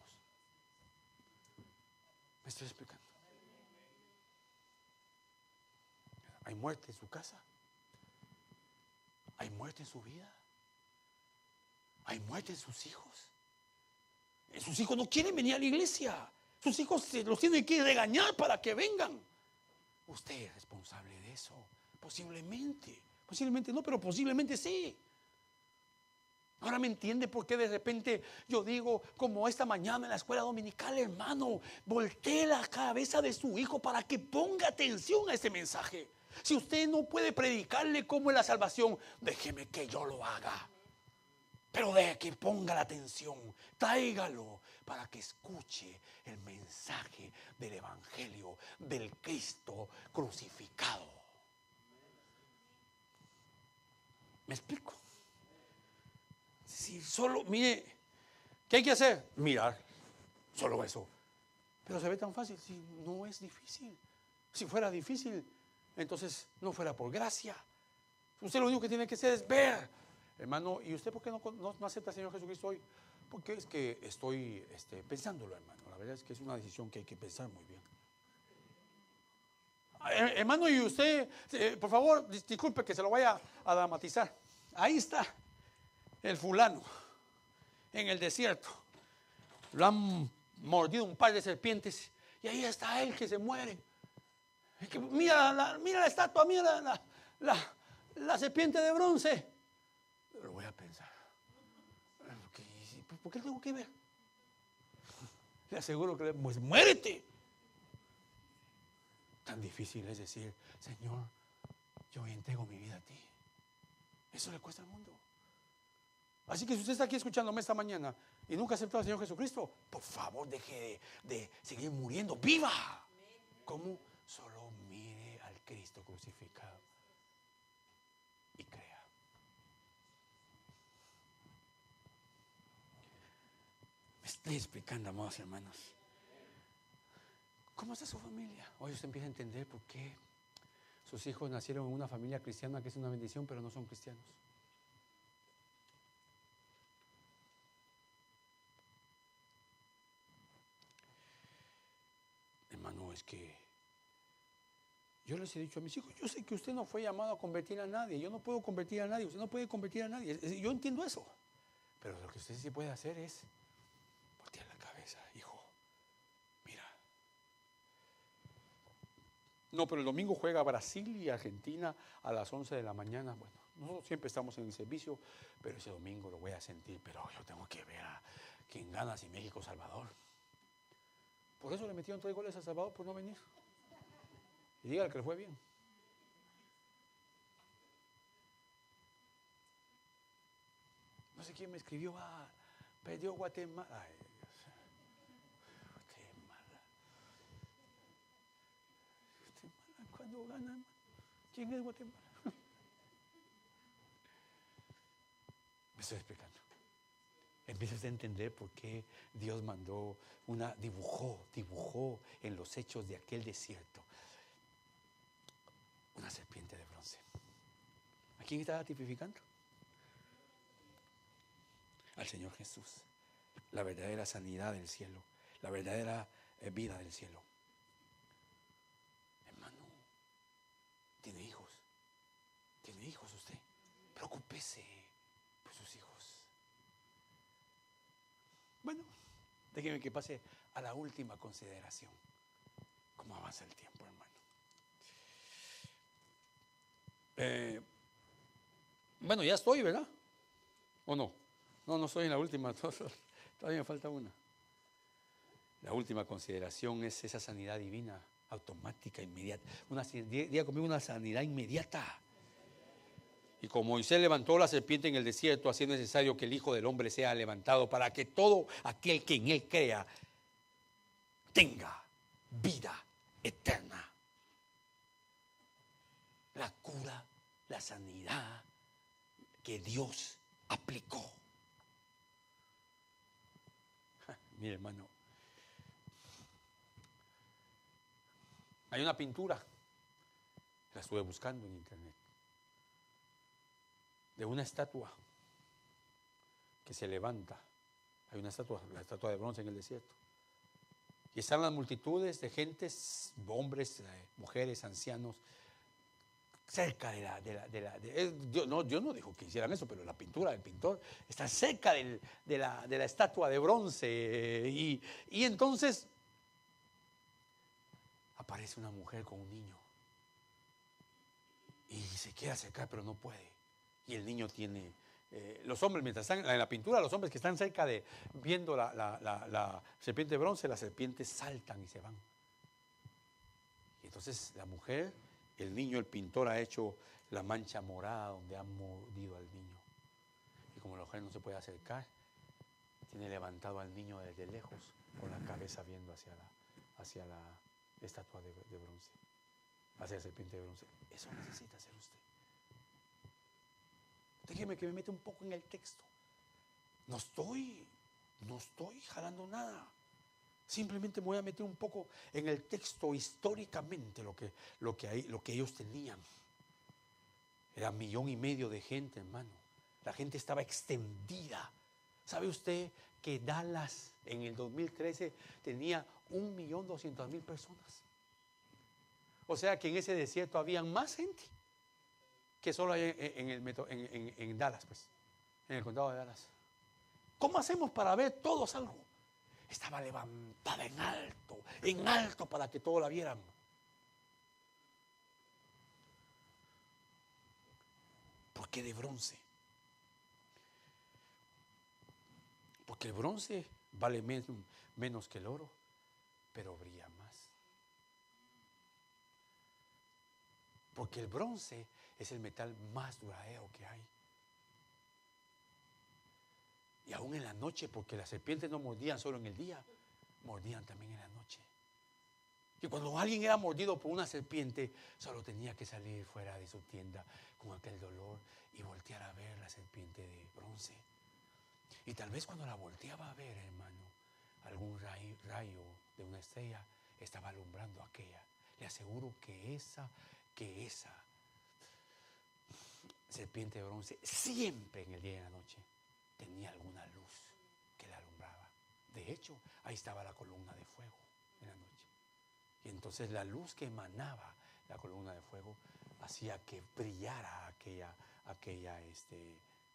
¿Me estoy explicando? ¿Hay muerte en su casa? ¿Hay muerte en su vida? ¿Hay muerte en sus hijos? Sus hijos no quieren venir a la iglesia. Sus hijos los tienen que regañar para que vengan. Usted es responsable de eso. Posiblemente no, pero posiblemente sí. Ahora me entiende por qué de repente yo digo, como esta mañana en la escuela dominical, hermano, voltee la cabeza de su hijo para que ponga atención a este mensaje. Si usted no puede predicarle cómo es la salvación, déjeme que yo lo haga. Pero deje que ponga la atención, tráigalo para que escuche el mensaje del evangelio del Cristo crucificado. ¿Me explico? Si solo, mire, ¿qué hay que hacer? Mirar, solo eso. Pero se ve tan fácil, si no es difícil. Si fuera difícil, entonces no fuera por gracia. Usted lo único que tiene que hacer es ver. Hermano, ¿y usted por qué no acepta al Señor Jesucristo hoy? Porque es que estoy pensándolo, hermano. La verdad es que es una decisión que hay que pensar muy bien. Hermano, y usted, por favor, disculpe que se lo vaya a dramatizar. Ahí está el fulano en el desierto. Lo han mordido un par de serpientes y ahí está él que se muere. Mira la estatua, mira la serpiente de bronce. Lo voy a pensar. ¿Por qué tengo que ver? Le aseguro que pues muérete. Tan difícil es decir, Señor, yo entrego mi vida a ti. Eso le cuesta al mundo. Así que si usted está aquí escuchándome esta mañana y nunca ha aceptado al Señor Jesucristo, por favor deje de seguir muriendo. ¡Viva! ¿Cómo? Solo mire al Cristo crucificado y crea. Me estoy explicando, amados hermanos. ¿Cómo está su familia? Hoy usted empieza a entender por qué sus hijos nacieron en una familia cristiana, que es una bendición, pero no son cristianos. Hermano, es que yo les he dicho a mis hijos, yo sé que usted no fue llamado a convertir a nadie, yo no puedo convertir a nadie, usted no puede convertir a nadie, yo entiendo eso, pero lo que usted sí puede hacer es voltear la cabeza, hijo, mira. No, pero el domingo juega Brasil y Argentina a las 11 de la mañana. Bueno, nosotros siempre estamos en el servicio, pero ese domingo lo voy a sentir, pero yo tengo que ver a quién gana, si México o Salvador. Por eso le metieron 3 goles a Salvador por no venir. Y dígale que le fue bien. No sé quién me escribió, perdió Guatemala. Ay, Guatemala. ¿Cuándo gana? ¿Quién es Guatemala? Me estoy explicando. Empiezas a entender por qué Dios mandó dibujó en los hechos de aquel desierto una serpiente de bronce. ¿A quién estaba tipificando? Al Señor Jesús, la verdadera sanidad del cielo, la verdadera vida del cielo. Hermano, tiene hijos usted, preocúpese por sus hijos. Bueno, déjeme que pase a la última consideración. ¿Cómo avanza el tiempo, hermano? Bueno, ya estoy, ¿verdad? ¿O no? No estoy en la última, todavía me falta una. La última consideración es esa sanidad divina, automática, inmediata. Diga conmigo, una sanidad inmediata. Y como Moisés levantó la serpiente en el desierto, así es necesario que el Hijo del Hombre sea levantado para que todo aquel que en él crea tenga vida eterna. La cura, la sanidad que Dios aplicó. Mire, hermano, hay una pintura, la estuve buscando en internet, de una estatua que se levanta. Hay una estatua, la estatua de bronce en el desierto. Y están las multitudes de gentes, hombres, mujeres, ancianos, cerca Dios no dijo que hicieran eso, pero la pintura del pintor está cerca de la estatua de bronce. Y entonces aparece una mujer con un niño y se quiere acercar, pero no puede. Y el niño tiene los hombres, mientras están en la pintura, los hombres que están cerca de viendo la serpiente de bronce, las serpientes saltan y se van. Y entonces la mujer, el niño, el pintor ha hecho la mancha morada donde ha mordido al niño. Y como la mujer no se puede acercar, tiene levantado al niño desde lejos, con la cabeza viendo hacia la estatua de bronce, hacia la serpiente de bronce. Eso necesita hacer usted. Déjeme que me meta un poco en el texto. No estoy jalando nada. Simplemente me voy a meter un poco en el texto históricamente lo que ellos tenían. Era 1,5 millones de gente, hermano. La gente estaba extendida. ¿Sabe usted que Dallas en el 2013 tenía 1,200,000 personas? O sea que en ese desierto había más gente que solo hay en Dallas, pues, en el condado de Dallas. ¿Cómo hacemos para ver todos algo? Estaba levantada en alto para que todos la vieran. ¿Por qué de bronce? Porque el bronce vale menos que el oro, pero brilla más. Porque el bronce es el metal más duradero que hay. Y aún en la noche, porque las serpientes no mordían solo en el día, mordían también en la noche. Y cuando alguien era mordido por una serpiente, solo tenía que salir fuera de su tienda con aquel dolor y voltear a ver la serpiente de bronce. Y tal vez cuando la volteaba a ver, hermano, algún rayo de una estrella estaba alumbrando aquella. Le aseguro que esa serpiente de bronce siempre en el día y en la noche tenía alguna luz que la alumbraba. De hecho, ahí estaba la columna de fuego en la noche. Y entonces la luz que emanaba la columna de fuego hacía que brillara aquella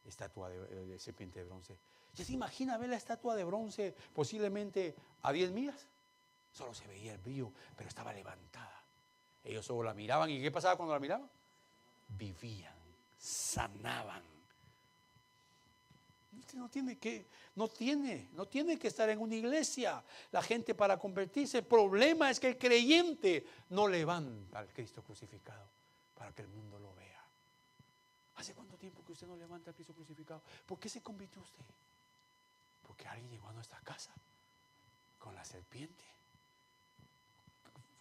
estatua de serpiente de bronce. ¿Ya se imagina ver la estatua de bronce posiblemente a 10 millas? Solo se veía el brillo, pero estaba levantada. Ellos solo la miraban. ¿Y qué pasaba cuando la miraban? Vivían, sanaban. Usted no tiene que estar en una iglesia la gente para convertirse. El problema es que el creyente no levanta al Cristo crucificado para que el mundo lo vea. ¿Hace cuánto tiempo que usted no levanta al Cristo crucificado? ¿Por qué se convirtió usted? Porque alguien llegó a nuestra casa con la serpiente,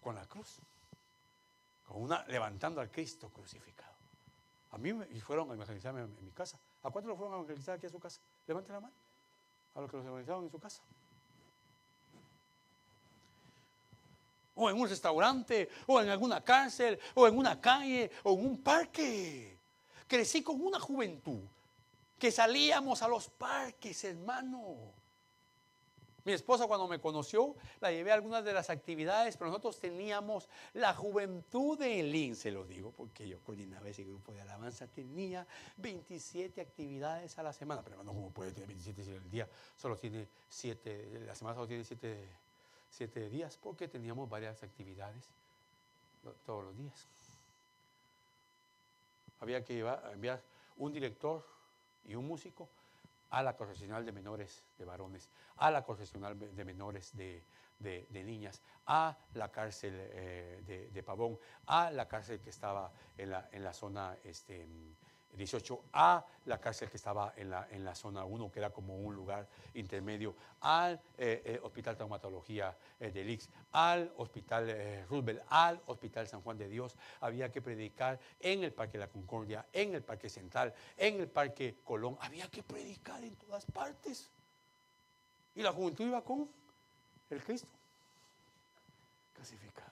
con la cruz, levantando al Cristo crucificado. A mí y fueron a evangelizarme en mi casa. ¿A cuántos lo fueron a evangelizar aquí a su casa? Levanten la mano. A los que los evangelizaron en su casa. O en un restaurante, o en alguna cárcel, o en una calle, o en un parque. Crecí con una juventud que salíamos a los parques, hermano. Mi esposa cuando me conoció, la llevé a algunas de las actividades, pero nosotros teníamos la juventud de Elín, se lo digo, porque yo coordinaba ese grupo de alabanza, tenía 27 actividades a la semana, pero no, ¿cómo puede tener 27 si el día solo tiene 7, la semana solo tiene 7 días? Porque teníamos varias actividades todos los días. Había que enviar un director y un músico a la correccional de menores de varones, a la correccional de menores de niñas, a la cárcel de Pavón, a la cárcel que estaba en la zona 18, a la cárcel que estaba en la zona 1, que era como un lugar intermedio, al Hospital Traumatología de Lix, al Hospital Roosevelt, al Hospital San Juan de Dios. Había que predicar en el Parque La Concordia, en el Parque Central, en el Parque Colón. Había que predicar en todas partes. Y la juventud iba con el Cristo crucificado.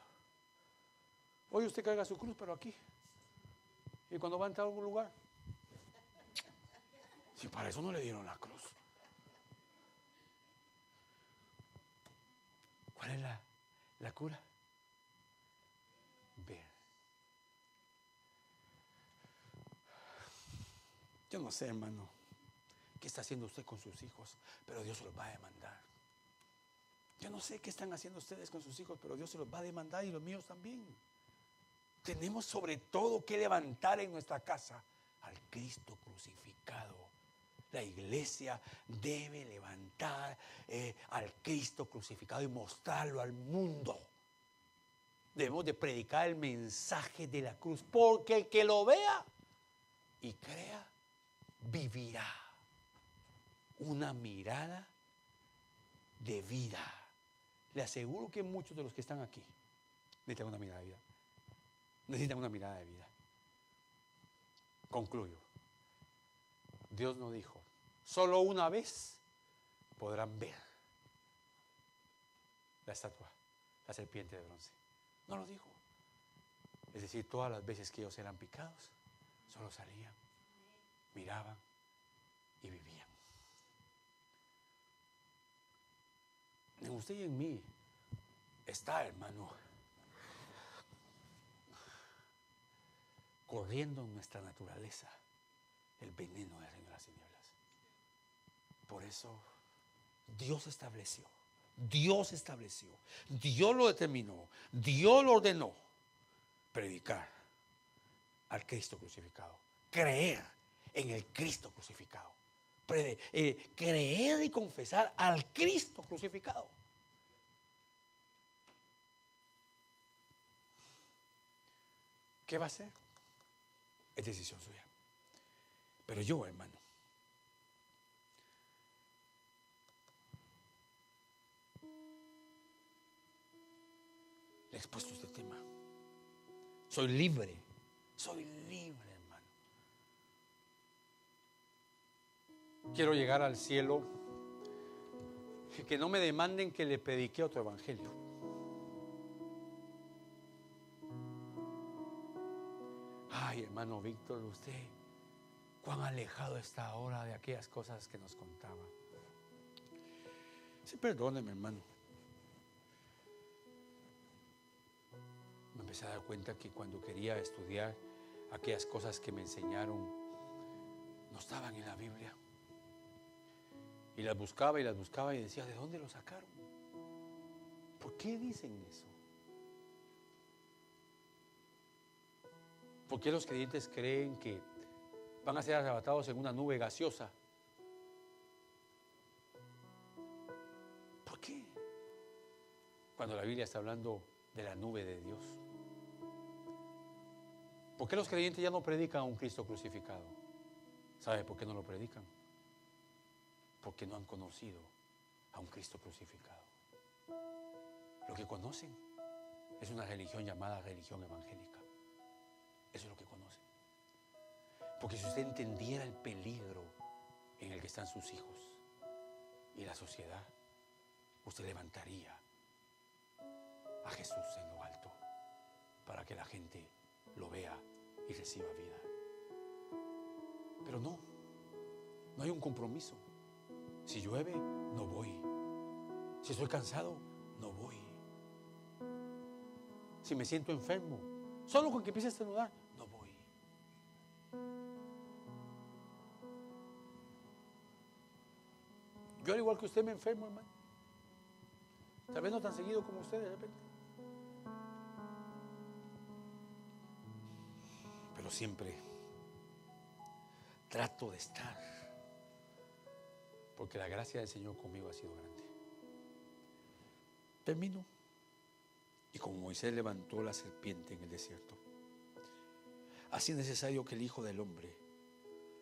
Hoy usted carga su cruz, pero aquí. Y cuando va a entrar a algún lugar, si para eso no le dieron la cruz. ¿Cuál es la cura? Ver. Yo no sé, hermano, qué está haciendo usted con sus hijos, pero Dios se los va a demandar. Yo no sé qué están haciendo ustedes con sus hijos, pero Dios se los va a demandar y los míos también. Tenemos sobre todo que levantar en nuestra casa al Cristo crucificado. La iglesia debe levantar al Cristo crucificado y mostrarlo al mundo. Debemos de predicar el mensaje de la cruz, porque el que lo vea y crea, vivirá una mirada de vida. Le aseguro que muchos de los que están aquí necesitan una mirada de vida. Necesitan una mirada de vida. Concluyo. Dios no dijo, solo una vez podrán ver la estatua, la serpiente de bronce. No lo dijo. Es decir, todas las veces que ellos eran picados, solo salían, miraban y vivían. En usted y en mí está, hermano, corriendo en nuestra naturaleza el veneno del reino de las tinieblas. Por eso Dios estableció, Dios lo determinó, Dios lo ordenó, predicar al Cristo crucificado, creer en el Cristo crucificado, creer y confesar al Cristo crucificado. ¿Qué va a hacer? Es decisión suya. Pero yo, hermano, le he expuesto este tema. Soy libre, hermano. Quiero llegar al cielo y que no me demanden que le predique otro evangelio. Ay, hermano Víctor, usted, cuán alejado está ahora de aquellas cosas que nos contaba. Sí, perdóneme, hermano. Me empecé a dar cuenta que cuando quería estudiar aquellas cosas que me enseñaron, no estaban en la Biblia. Y las buscaba y decía, ¿de dónde lo sacaron? ¿Por qué dicen eso? ¿Por qué los creyentes creen que van a ser arrebatados en una nube gaseosa? ¿Por qué? Cuando la Biblia está hablando de la nube de Dios. ¿Por qué los creyentes ya no predican a un Cristo crucificado? ¿Sabe por qué no lo predican? Porque no han conocido a un Cristo crucificado. Lo que conocen es una religión llamada religión evangélica. Eso es lo que conocen. Porque si usted entendiera el peligro en el que están sus hijos y la sociedad, usted levantaría a Jesús en lo alto para que la gente lo vea y reciba vida. Pero no hay un compromiso. Si llueve, no voy. Si estoy cansado, no voy. Si me siento enfermo, solo con que empiece a estornudar, no voy. Yo al igual que usted me enfermo, hermano. Tal vez no tan seguido como usted de repente. Pero siempre trato de estar, porque la gracia del Señor conmigo ha sido grande. Termino. Y como Moisés levantó la serpiente en el desierto, así es necesario que el Hijo del Hombre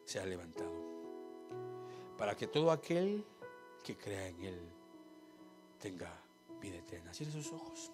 sea levantado, para que todo aquel que crea en Él tenga vida eterna. Cierre sus ojos.